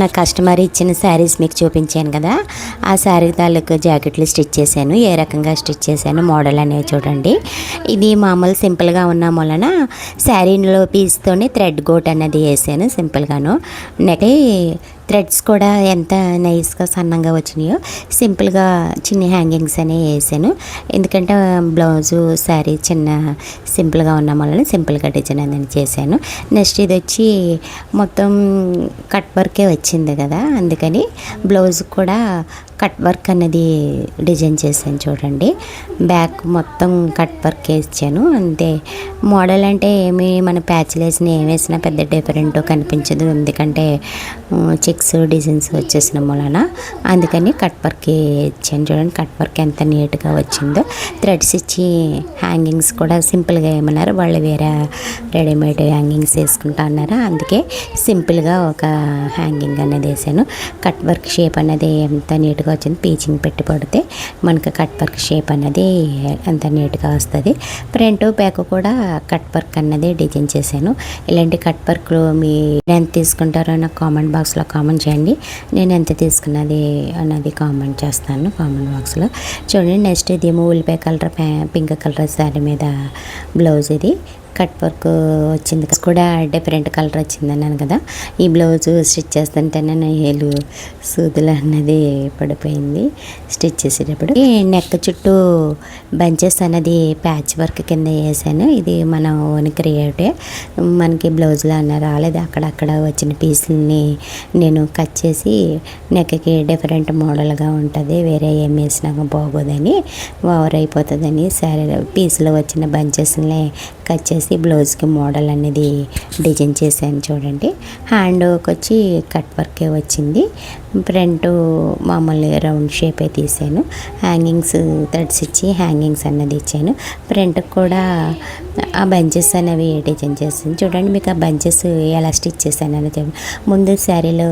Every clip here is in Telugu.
నా కస్టమర్ ఇచ్చిన శారీస్ మీకు చూపించాను కదా, ఆ శారీ తాలూకు జాకెట్లు స్టిచ్ చేశాను. ఏ రకంగా స్టిచ్ చేశాను మోడల్ అనేది చూడండి. ఇది మామూలు సింపుల్గా ఉన్న వలన శారీలో పీస్తోనే థ్రెడ్ గోట్ అన్నది వేసాను సింపుల్గాను. నెక్కి థ్రెడ్స్ కూడా ఎంత నైస్గా సన్నంగా వచ్చినాయో సింపుల్గా చిన్న హ్యాంగింగ్స్ అనేవి వేసాను. ఎందుకంటే బ్లౌజు శారీ చిన్న సింపుల్గా ఉన్న వలన సింపుల్గా డిజైన్ అనేది చేశాను. నెక్స్ట్ ఇది వచ్చి మొత్తం కట్ వర్కే వచ్చింది కదా, అందుకని బ్లౌజ్ కూడా కట్ వర్క్ అన్నది డిజైన్ చేశాను చూడండి. బ్యాక్ మొత్తం కట్ వర్క్ వేసాను అంతే. మోడల్ అంటే ఏమి మన ప్యాచ్లు వేసిన ఏం వేసినా పెద్ద డిఫరెంట్ కనిపించదు, ఎందుకంటే చెక్స్ డిజైన్స్ వచ్చేసిన వలన అందుకని కట్ వర్క్ ఇచ్చాను చూడండి. కట్ వర్క్ ఎంత నీట్గా వచ్చిందో. థ్రెడ్స్ ఇచ్చి హ్యాంగింగ్స్ కూడా సింపుల్గా ఏమన్నారు వాళ్ళు, వేరే రెడీమేడ్ హ్యాంగింగ్స్ వేసుకుంటా అన్నారు, అందుకే సింపుల్గా ఒక హ్యాంగింగ్ అనేది వేసాను. కట్ వర్క్ షేప్ అనేది ఎంత నీట్గా వచ్చింది. పీచింగ్ పెట్టి పడితే మనకు కట్ వర్క్ షేప్ అనేది ఎంత నీట్గా వస్తుంది. ఫ్రంట్ బ్యాక్ కూడా కట్ వర్క్ అన్నది డిజైన్ చేశాను. ఇలాంటి కట్ వర్క్లు మీ ఎంత తీసుకుంటారో నాకు కామెంట్ బాక్స్లో కామెంట్ చేయండి. నేను ఎంత తీసుకున్నది అన్నది కామెంట్ చేస్తాను కామెంట్ బాక్స్లో. చూడండి నెక్స్ట్ ఇది ఉల్లిపాయ కలర్ పింక్ కలర్ శారీ మీద బ్లౌజ్ ఇది కట్ వర్క్ వచ్చింది కూడా డిఫరెంట్ కలర్ వచ్చింది అన్నాను కదా. ఈ బ్లౌజ్ స్టిచ్ చేస్తుంటేనే ఏలు సూదులు అన్నది పడిపోయింది స్టిచ్ చేసేటప్పుడు. నెక్ చుట్టూ బంచెస్ అన్నది ప్యాచ్ వర్క్ కింద వేసాను. ఇది మన ఓన్ క్రియేటే, మనకి బ్లౌజ్లో అన్న రాలేదు. అక్కడక్కడ వచ్చిన పీసులని నేను కట్ చేసి నెక్కి డిఫరెంట్ మోడల్గా ఉంటుంది, వేరే ఏం వేసినా బాగోదని ఓవర్ అయిపోతుందని సరే పీసులో వచ్చిన బంచెస్ని కట్ చేసి బ్లౌజ్కి మోడల్ అనేది డిజైన్ చేశాను చూడండి. హ్యాండ్కి వచ్చి కట్ వర్కే వచ్చింది. ఫ్రంట్ మామూలు రౌండ్ షేపే తీసాను. హ్యాంగింగ్స్ థ్రెడ్స్ ఇచ్చి హ్యాంగింగ్స్ అన్నది ఇచ్చాను. ఫ్రంట్కి కూడా ఆ బంచెస్ అనేవి డిజైన్ చేసాను చూడండి. మీకు ఆ బంచెస్ ఎలా స్టిచ్ చేశాను అనేది ముందు శారీలో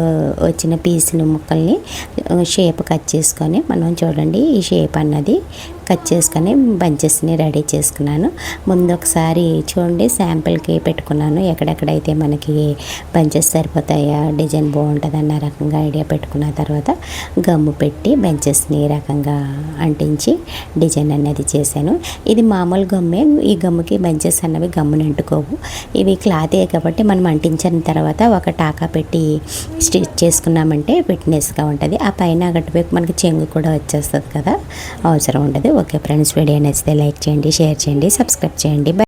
వచ్చిన పీసులు ముక్కల్ని షేప్ కట్ చేసుకొని మనం చూడండి ఈ షేప్ అన్నది కట్ చేసుకొని బంచెస్ని రెడీ చేసుకున్నాను. ముందు ఒకసారి చూడండి శాంపిల్కి పెట్టుకున్నాను, ఎక్కడెక్కడైతే మనకి బంచెస్ సరిపోతాయా డిజైన్ బాగుంటుంది అన్న రకంగా ఐడియా పెట్టుకున్న తర్వాత గమ్ము పెట్టి బంచెస్ని రకంగా అంటించి డిజైన్ అనేది చేశాను. ఇది మామూలు గమ్మే, ఈ గమ్ముకి బంచెస్ అన్నవి గమ్ముని అంటుకోవు. ఇవి క్లాతే కాబట్టి మనం అంటించిన తర్వాత ఒక టాకా పెట్టి స్టిచ్ చేసుకున్నామంటే ఫిట్నెస్గా ఉంటుంది. ఆ పైన అటువైపు మనకి చెంగు కూడా వచ్చేస్తుంది కదా, అవసరం ఉంటుంది. ఓకే ఫ్రెండ్స్, వీడియో నచ్చితే లైక్ చేయండి, షేర్ చేయండి, సబ్స్క్రైబ్ చేయండి.